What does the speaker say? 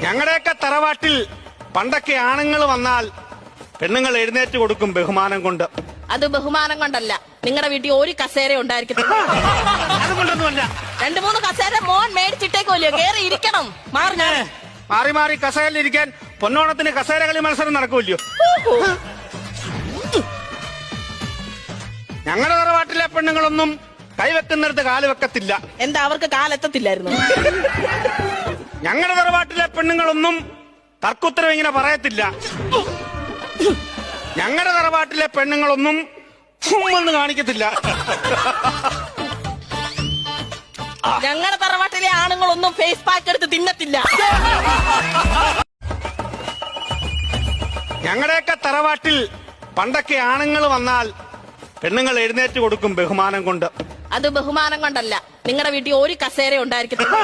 ഞങ്ങളുടെയൊക്കെ തറവാട്ടിൽ പണ്ടൊക്കെ ആണുങ്ങൾ വന്നാൽ പെണ്ണുങ്ങൾ എഴുന്നേറ്റ് കൊടുക്കും ബഹുമാനം കൊണ്ട്. അത് ബഹുമാനം കൊണ്ടല്ല, നിങ്ങളുടെ വീട്ടിൽ ഒരു കസേര ഉണ്ടായിരിക്കത്തില്ല. അതുകൊണ്ടൊന്നുമല്ല. 2-3 കസേര മോൻ മേടിച്ചിട്ടേക്കോല്ലോ, കേറി ഇരിക്കണം. മാറി മാറി കസേരയിലിരിക്കാൻ പൊന്നോണത്തിന് കസേരകളി മത്സരം നടക്കൂല്ലോ. ഞങ്ങളുടെ തറവാട്ടിലെ പെണ്ണുങ്ങളൊന്നും കൈവെക്കുന്നിടത്ത് കാല് വെക്കത്തില്ല. എന്താ അവർക്ക് കാലെത്തത്തില്ലായിരുന്നു? ഞങ്ങളുടെ തറവാട്ടിലെ പെണ്ണുങ്ങളൊന്നും തർക്കുത്തരം ഇങ്ങനെ പറയത്തില്ല. ഞങ്ങളുടെ തറവാട്ടിലെ പെണ്ണുങ്ങളൊന്നും എന്ന് കാണിക്കത്തില്ല. ഞങ്ങളുടെ തറവാട്ടിലെ ആണുങ്ങളൊന്നും ഫേസ് പാക്ക് എടുത്ത് തിന്നത്തില്ല. ഞങ്ങളുടെയൊക്കെ തറവാട്ടിൽ പണ്ടൊക്കെ ആണുങ്ങൾ വന്നാൽ പെണ്ണുങ്ങൾ എഴുന്നേറ്റ് കൊടുക്കും ബഹുമാനം കൊണ്ട്. അത് ബഹുമാനം കൊണ്ടല്ല, നിങ്ങളുടെ വീട്ടിൽ ഒരു കസേര ഉണ്ടായിരിക്കത്തില്ല.